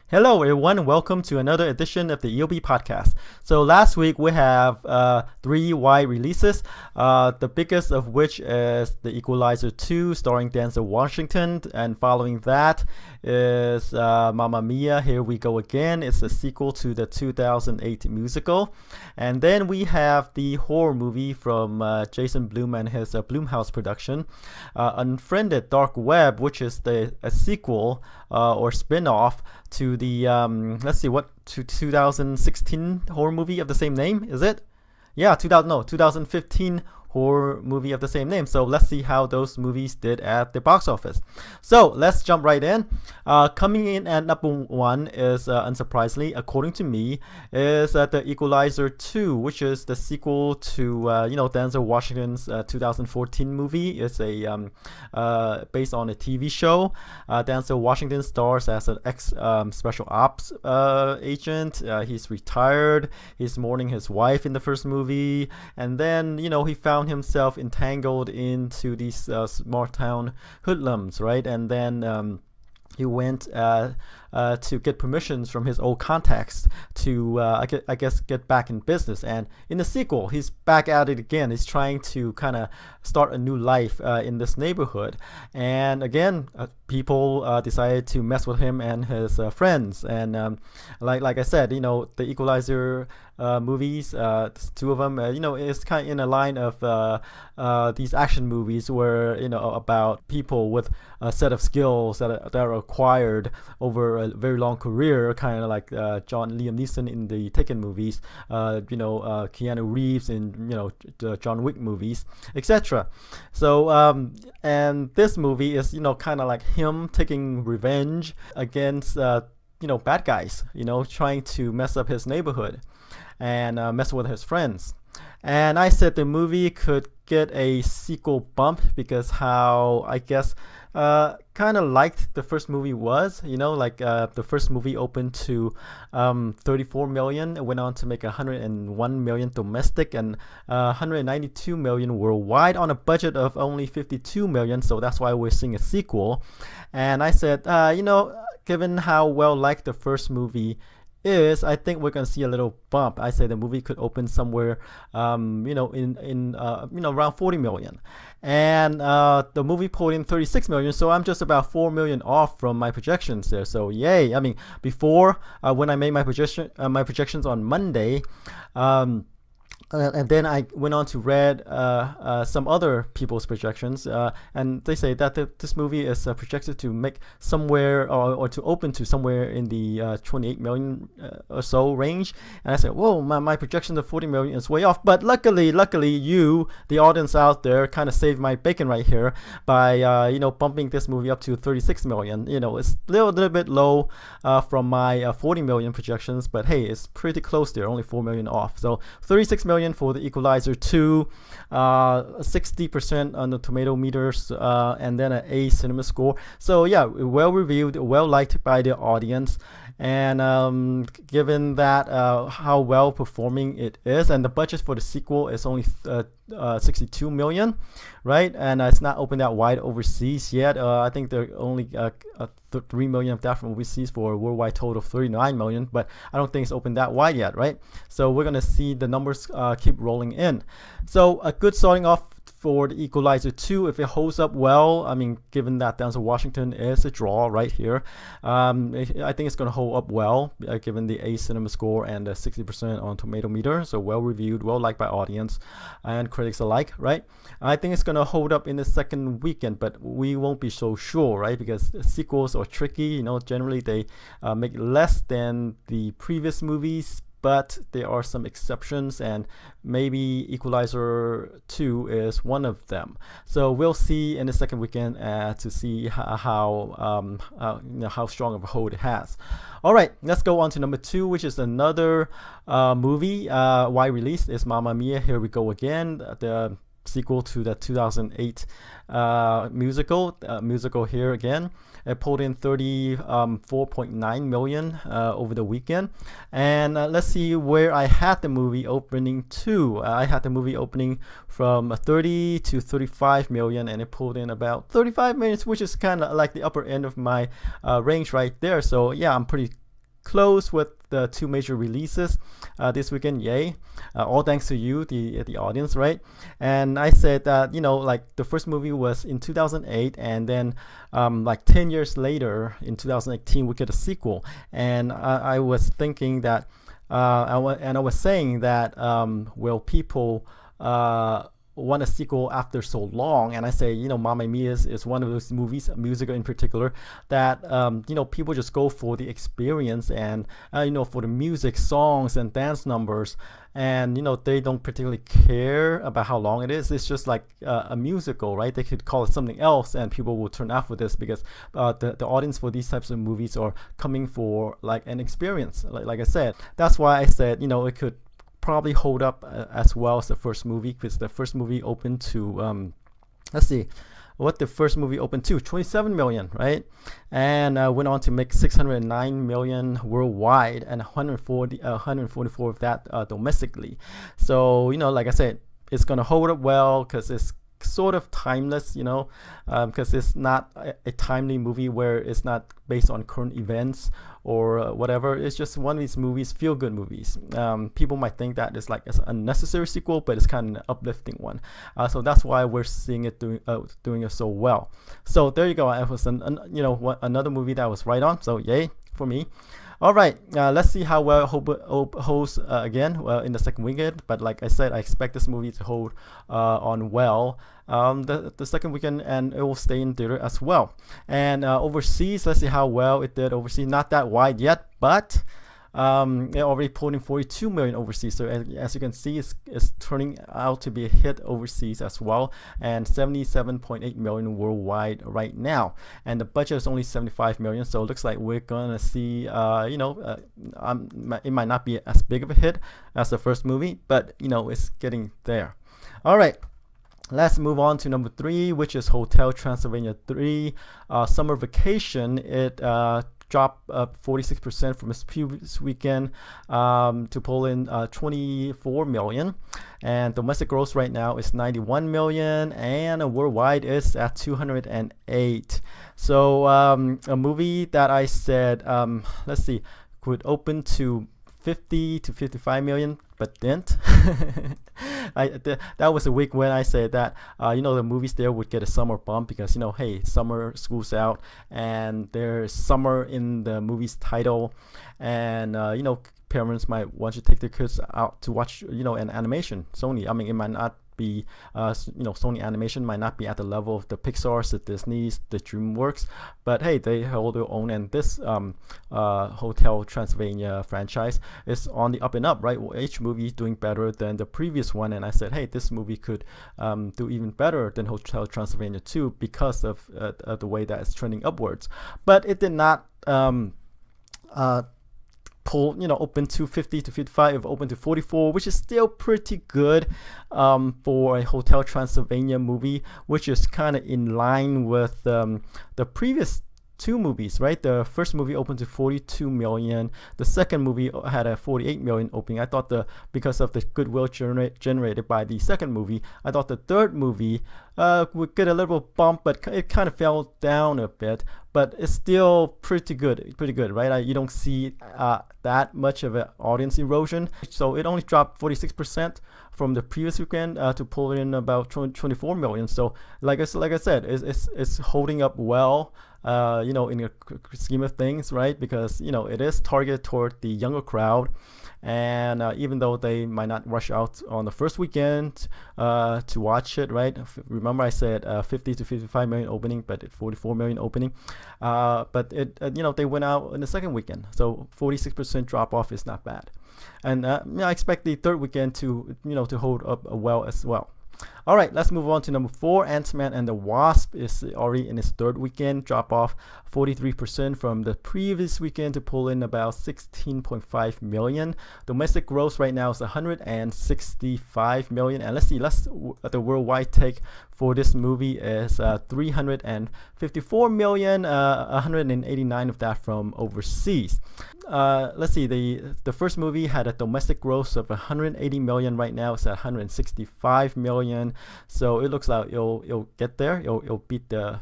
Hello, everyone. Welcome to another edition of the EOB podcast. So last week we have three wide releases, the biggest of which is the Equalizer 2 starring Denzel Washington, and following that is Mamma Mia, Here We Go Again. It's a sequel to the 2008 musical. And then we have the horror movie from Jason Blum and his Blumhouse production, Unfriended Dark Web, which is a sequel or spin-off to the 2016 horror movie of the same name, is it? Yeah, 2015 horror movie of the same name. So let's see how those movies did at the box office. So let's jump right in. Coming in at number one is, unsurprisingly, according to me, is the Equalizer 2, which is the sequel to Denzel Washington's 2014 movie. It's a based on a TV show. Denzel Washington stars as an ex special ops agent. He's retired. He's mourning his wife in the first movie, and then he found himself entangled into these small town hoodlums, right? And then he went to get permissions from his old contacts to, I guess, get back in business. And in the sequel, he's back at it again. He's trying to kind of start a new life in this neighborhood. And again, people decided to mess with him and his friends. And like I said, the Equalizer movies, two of them, is kind of in a line of these action movies where, about people with a set of skills that are acquired over a very long career, kind of like Liam Neeson in the Taken movies, Keanu Reeves in the John Wick movies, etc. So and this movie is kind of like him taking revenge against bad guys, trying to mess up his neighborhood and mess with his friends. And I said the movie could get a sequel bump because how, I guess, kind of liked the first movie was, the first movie opened to 34 million. It went on to make 101 million domestic and 192 million worldwide on a budget of only 52 million. So that's why we're seeing a sequel. And I said, given how well liked the first movie is, I think we're going to see a little bump. I say the movie could open somewhere, in around 40 million. And the movie pulled in 36 million, so I'm just about 4 million off from my projections there. So yay! I mean, before when I made my projections on Monday, and then I went on to read some other people's projections, and they say that this movie is projected to make somewhere or to open to somewhere in the 28 million or so range. And I said, whoa, my projection of 40 million is way off. But luckily, you, the audience out there, kind of saved my bacon right here by bumping this movie up to 36 million. It's a little bit low from my 40 million projections, but hey, it's pretty close there, only 4 million off. So 36 million for the Equalizer 2, 60% on the tomato meters, and then an A cinema score. So yeah, well reviewed, well liked by the audience. And given that how well performing it is, and the budget for the sequel is only 62 million, right? And it's not opened that wide overseas yet. I think they're only 3 million of that from overseas for a worldwide total of 39 million, but I don't think it's opened that wide yet, right? So we're gonna see the numbers keep rolling in. So a good starting off for the Equalizer 2 if it holds up well. I mean, given that Denzel Washington is a draw right here, I think it's going to hold up well given the A cinema score and the 60% on tomato meter. So well reviewed, well liked by audience and critics alike, right? I think it's going to hold up in the second weekend, but we won't be so sure, right? Because sequels are tricky. Generally they make less than the previous movies, but there are some exceptions, and maybe Equalizer 2 is one of them. So we'll see in the second weekend to see how strong of a hold it has. All right, let's go on to number 2, which is another movie. Wide release is Mamma Mia, Here We Go Again, the sequel to the 2008 musical here again. It pulled in 34.9 million over the weekend. And let's see where I had the movie opening to. I had the movie opening from 30 to 35 million, and it pulled in about 35 million, which is kind of like the upper end of my range right there. So yeah, I'm pretty close with the 2 major releases this weekend. Yay! All thanks to you, the audience, right? And I said that, you know, like the first movie was in 2008, and then like 10 years later in 2018 we get a sequel. And I was thinking that I was saying that will people want a sequel after so long? And I say, you know, Mamma Mia is one of those movies, musical in particular, that you know, people just go for the experience and you know, for the music, songs and dance numbers, and you know, they don't particularly care about how long it is. It's just like a musical, right? They could call it something else and people will turn out for this, because the audience for these types of movies are coming for like an experience, like I said. That's why I said, you know, it could probably hold up as well as the first movie, because the first movie opened to let's see what the first movie opened to, 27 million, right? And went on to make 609 million worldwide, and 144 of that domestically. So, you know, like I said, it's gonna hold up well because it's sort of timeless, you know, because it's not a timely movie where it's not based on current events or whatever. It's just one of these movies, feel-good movies. People might think that it's like an unnecessary sequel, but it's kind of an uplifting one. So that's why we're seeing it doing it so well. So there you go. It was you know, another movie that was right on. So yay for me. All right, let's see how well it holds again in the second weekend. But like I said, I expect this movie to hold on well the second weekend, and it will stay in theater as well. And overseas, let's see how well it did overseas. Not that wide yet, but it already pulled in 42 million overseas. So as you can see, it's turning out to be a hit overseas as well, and 77.8 million worldwide right now. And the budget is only 75 million, so it looks like we're gonna see you know, it might not be as big of a hit as the first movie, but you know, it's getting there. All right, let's move on to number 3, which is Hotel Transylvania 3 Summer Vacation. It dropped 46% from its previous weekend to pull in 24 million, and domestic gross right now is 91 million, and worldwide is at 208. So a movie that I said, let's see, could open to 50 to 55 million, but didn't. That was a week when I said that you know, the movies there would get a summer bump, because you know, hey, summer, school's out, and there's summer in the movie's title, and you know, parents might want to take their kids out to watch, you know, an animation. Sony, I mean, it might not be you know, Sony Animation might not be at the level of the Pixar's, the Disney's, the DreamWorks, but hey, they hold their own. And this Hotel Transylvania franchise is on the up and up, right? Each movie is doing better than the previous one, and I said, hey, this movie could do even better than Hotel Transylvania 2 because of the way that it's trending upwards. But it did not pull, you know, open to 50 to 55, open to 44, which is still pretty good for a Hotel Transylvania movie, which is kind of in line with the previous 2 movies, right? The first movie opened to 42 million. The second movie had a 48 million opening. I thought because of the goodwill generated by the second movie, I thought the third movie would get a little bump, but it kind of fell down a bit. But it's still pretty good, right? You don't see that much of an audience erosion. So it only dropped 46% from the previous weekend to pull in about 24 million. So like I said, it's holding up well. You know, in a scheme of things, right? Because you know, it is targeted toward the younger crowd, and even though they might not rush out on the first weekend to watch it, right? Remember I said 50 to 55 million opening, but 44 million opening. But it you know, they went out in the second weekend, so 46% drop off is not bad. And I expect the third weekend to, you know, to hold up well as well. All right, let's move on to number 4. Ant-Man and the Wasp is already in its third weekend, drop off 43% from the previous weekend to pull in about 16.5 million. Domestic gross right now is 165 million, and let's see, the worldwide take for this movie is 354 million, 189 of that from overseas. let's see, the first movie had a domestic gross of 180 million. Right now it's at 165 million, so it looks like it'll get there. It'll beat the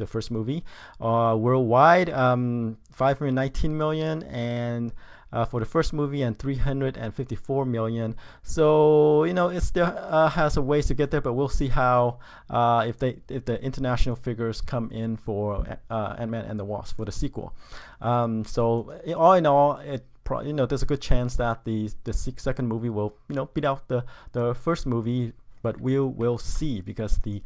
first movie. Worldwide, 519 million, and for the first movie, and 354 million. So it still has a ways to get there, but we'll see how if the international figures come in for Ant-Man and the Wasp for the sequel. So all in all, there's a good chance that the second movie will beat out the first movie. But we'll see, because the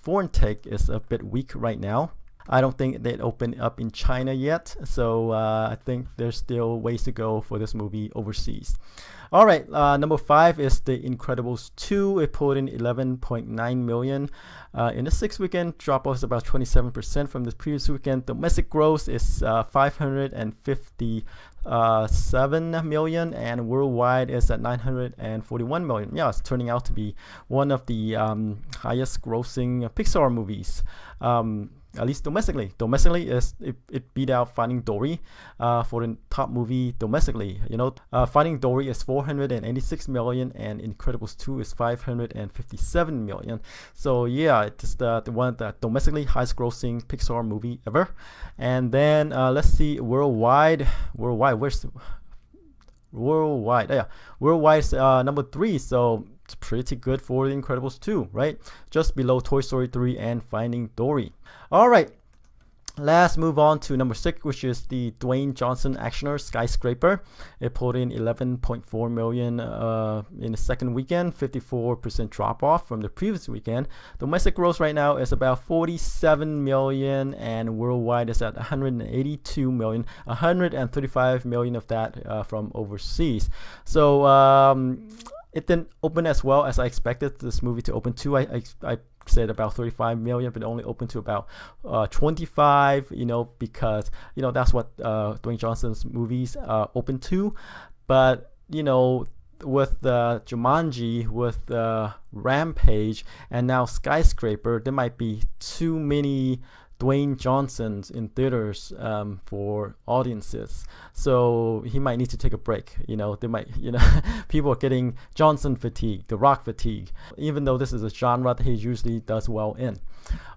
foreign take is a bit weak right now. I don't think they'd open up in China yet, so I think there's still ways to go for this movie overseas. All right, number 5 is The Incredibles 2. It pulled in 11.9 million. In the 6th weekend, drop-off is about 27% from the previous weekend. Domestic gross is 557 million, and worldwide is at 941 million. Yeah, it's turning out to be one of the highest grossing Pixar movies. At least domestically. Domestically, it beat out Finding Dory for the top movie domestically. Finding Dory is 486 million, and Incredibles 2 is 557 million. So yeah, it's the one of the domestically highest grossing Pixar movie ever. And then let's see, worldwide. Where's worldwide? Yeah, worldwide is number 3. So it's pretty good for The Incredibles 2, right? Just below Toy Story 3 and Finding Dory. All right, let's move on to number 6, which is the Dwayne Johnson actioner Skyscraper. It pulled in 11.4 million in the second weekend, 54% drop off from the previous weekend. Domestic gross right now is about 47 million, and worldwide is at 182 million, 135 million of that from overseas. So it didn't open as well as I expected this movie to open to. I said about 35 million, but it only opened to about 25, because that's what Dwayne Johnson's movies open to. But with Jumanji, with Rampage, and now Skyscraper, there might be too many Dwayne Johnsons in theaters for audiences, so he might need to take a break. They might, people are getting Johnson fatigue, The Rock fatigue, even though this is a genre that he usually does well in.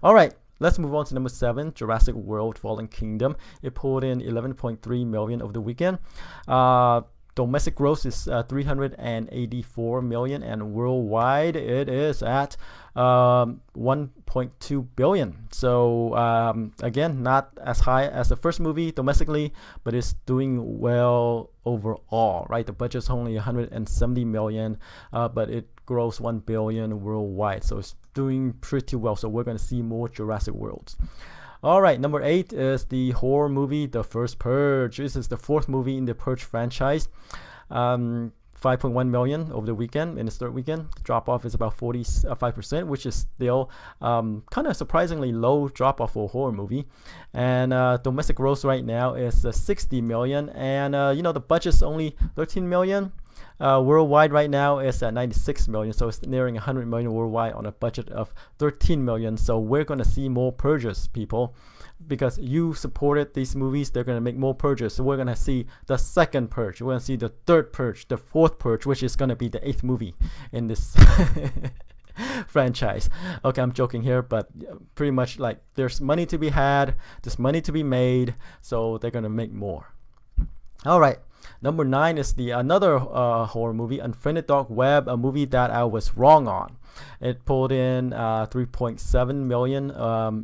All right, let's move on to number 7, Jurassic World: Fallen Kingdom. It pulled in 11.3 million over the weekend. Domestic gross is 384 million, and worldwide it is at 1.2 billion. So again, not as high as the first movie domestically, but it's doing well overall, right? The budget's only 170 million, but it grossed 1 billion worldwide, so it's doing pretty well. So we're going to see more Jurassic Worlds. All right, number 8 is the horror movie The First Purge. This is the 4th movie in the Purge franchise. 5.1 million over the weekend. In the third weekend, the drop off is about 45%, which is still kind of surprisingly low drop off for a horror movie. And domestic gross right now is 60 million, and the budget's only 13 million. Worldwide right now is at 96 million, so it's nearing 100 million worldwide on a budget of 13 million. So we're going to see more purges, people, because you supported these movies. They're going to make more purges, so we're going to see the second purge, we're going to see the third purge, the fourth purge, which is going to be the 8th movie in this franchise. Okay, I'm joking here, but pretty much like there's money to be had, there's money to be made, so they're going to make more. All right, number 9 is another horror movie, Unfriended Dark Web, a movie that I was wrong on. It pulled in 3.7 million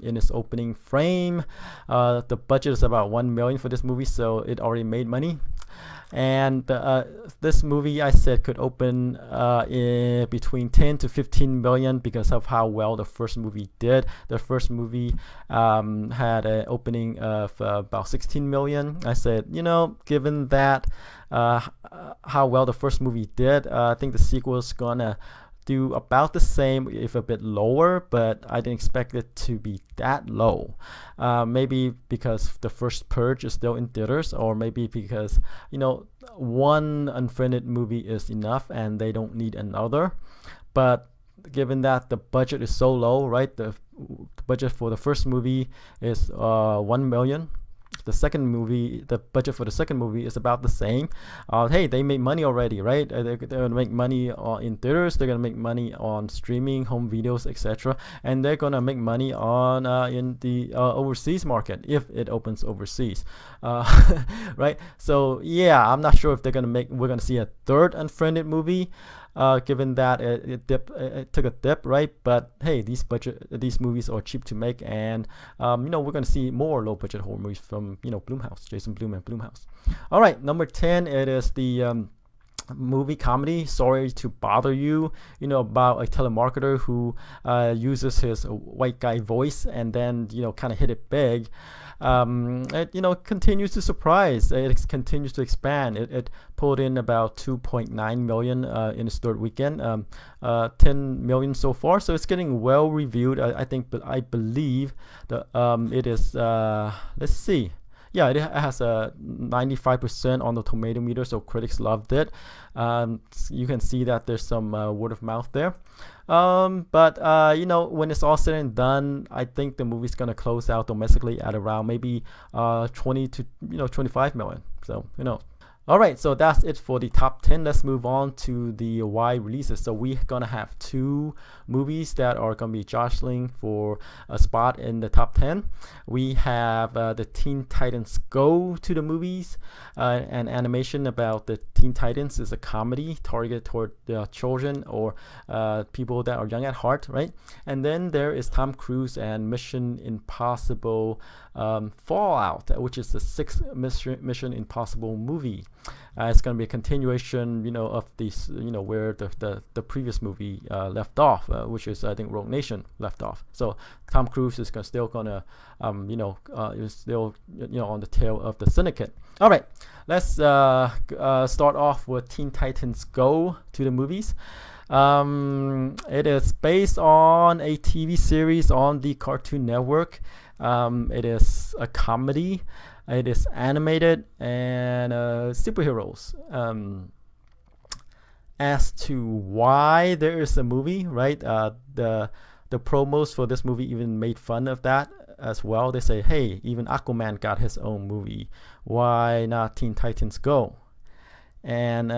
in its opening frame. The budget is about 1 million for this movie, so it already made money. And this movie, I said, could open in between 10 to 15 million because of how well the first movie did. The first movie had an opening of about 16 million. I said, given that how well the first movie did, I think the sequel is gonna do about the same, if a bit lower, but I didn't expect it to be that low. Maybe because the First Purge is still in theaters, or maybe because one Unfriended movie is enough and they don't need another. But given that the budget is so low, right? The budget for the first movie is 1 million. the second movie, the budget for the second movie is about the same. Hey, they made money already, right? They're gonna make money in theaters. They're gonna make money on streaming, home videos, etc. And they're gonna make money on in the overseas market if it opens overseas, right? So yeah, I'm not sure if we're gonna see a third Unfriended movie. Given that it took a dip, right? But hey, these movies are cheap to make, and we're gonna see more low budget horror movies from Blumhouse, Jason Blum and Blumhouse. All right, number 10, it is the movie comedy Sorry to Bother You, about a telemarketer who uses his white guy voice and then kind of hit it big. It continues to surprise. It continues to expand. It pulled in about 2.9 million in its third weekend, 10 million so far. So it's getting well reviewed. I think, but I believe that it is. Let's see. Yeah, it has a 95% on the tomato meter, so critics loved it. You can see that there's some word of mouth there. But when it's all said and done, I think the movie's gonna close out domestically at around maybe 20 to 25 million. So All right, so that's it for the top 10. Let's move on to the wide releases. So we're gonna have 2 movies that are gonna be jostling for a spot in the top 10. We have the Teen Titans Go to the movies, an animation about the Teen Titans. Is a comedy targeted toward children or people that are young at heart, right? And then there is Tom Cruise and Mission Impossible Fallout, which is the 6th Mission Impossible movie. It's going to be a continuation, of these, where the previous movie left off, which is I think Rogue Nation left off. So Tom Cruise is still gonna, is still on the tail of the syndicate. All right, let's start off with Teen Titans Go to the movies. It is based on a TV series on the Cartoon Network. It is a comedy. It is animated and superheroes. As to why there is a movie, right? The promos for this movie even made fun of that as well. They say, hey, even Aquaman got his own movie. Why not Teen Titans Go? And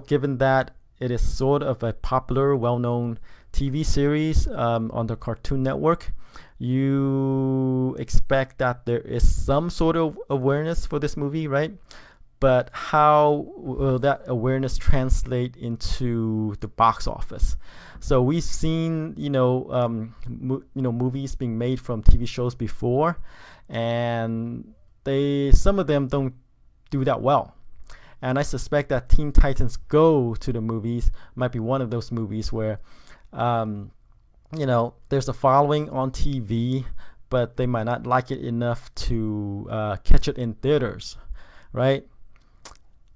given that it is sort of a popular, well-known TV series on the Cartoon Network, you expect that there is some sort of awareness for this movie, right? But how will that awareness translate into the box office? So we've seen, movies being made from TV shows before, and some of them don't do that well. And I suspect that Teen Titans Go to the movies might be one of those movies where there's a following on TV, but they might not like it enough to catch it in theaters, right?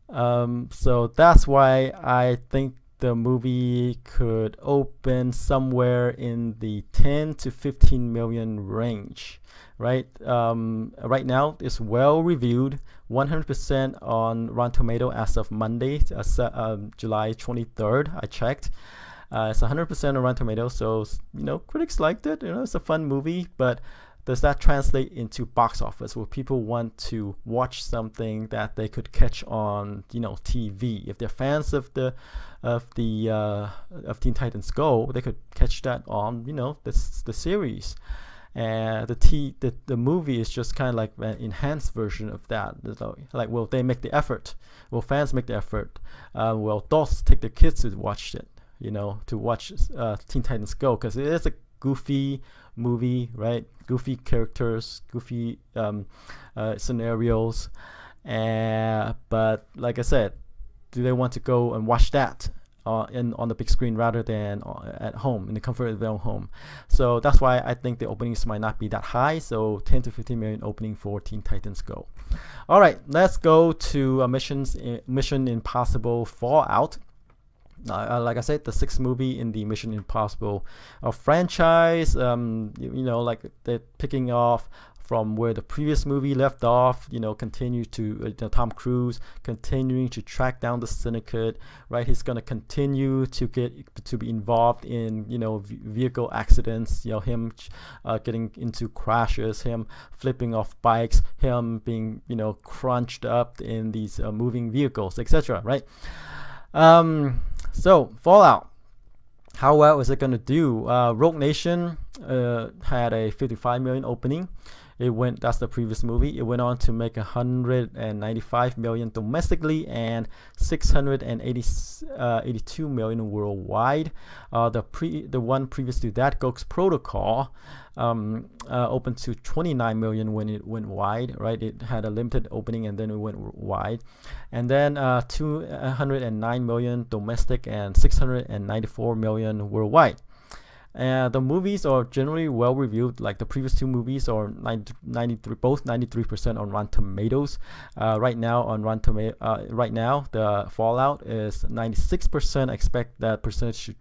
So that's why I think the movie could open somewhere in the 10 to 15 million range, right? Right now, it's well reviewed, 100% on Rotten Tomato as of Monday, July 23rd. I checked. It's 100% on Rotten Tomatoes, so critics liked it. It's a fun movie, but does that translate into box office? Will people want to watch something that they could catch on TV? If they're fans of Teen Titans Go, they could catch that on the series. And the movie is just kind of like an enhanced version of that. Like, will they make the effort? Will fans make the effort? Will adults take their kids to watch it? To watch Teen Titans Go, because it is a goofy movie, right? Goofy characters, goofy scenarios, but like I said, do they want to go and watch that on the big screen rather than at home in the comfort of their own home? So that's why I think the openings might not be that high. So 10 to 15 million opening for Teen Titans Go. All right, let's go to Mission Impossible Fallout. Like I said, the 6th movie in the Mission Impossible franchise. Like they're picking off from where the previous movie left off. Continue to Tom Cruise continuing to track down the syndicate, right? He's gonna continue to be involved in vehicle accidents, him getting into crashes, him flipping off bikes, him being crunched up in these moving vehicles, etc., right? So Fallout, how well is it going to do? Rogue Nation had a 55 million opening. That's the previous movie. It went on to make 195 million domestically and 682 million worldwide. The one previous to that, Ghost Protocol, opened to 29 million when it went wide, right? It had a limited opening and then it went wide. And then 209 million domestic and 694 million worldwide. The movies are generally well reviewed. Like the previous two movies are 93% on Rotten Tomatoes. Right now the Fallout is 96%. I expect that percentage to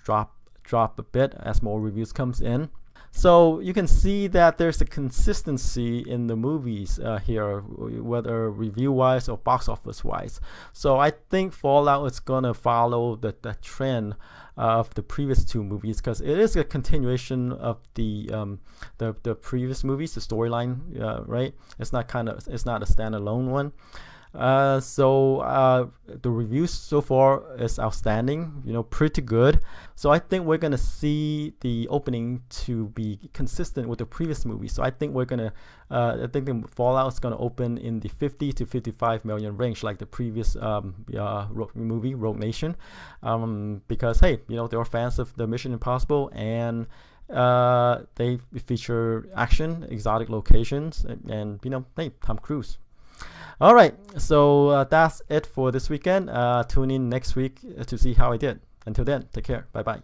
drop a bit as more reviews comes in. So you can see that there's a consistency in the movies here, whether review-wise or box office-wise. So I think Fallout is gonna follow the trend of the previous two movies, because it is a continuation of the previous movies, the storyline, right? It's not a standalone one. So the reviews so far is outstanding, pretty good. So I think we're gonna see the opening to be consistent with the previous movie. So I think the Fallout is gonna open in the 50 to 55 million range, like the previous movie, Rogue Nation, because hey, they are fans of the Mission Impossible, and they feature action, exotic locations, and hey, Tom Cruise. All right, so that's it for this weekend. Tune in next week to see how I did. Until then, take care. Bye-bye.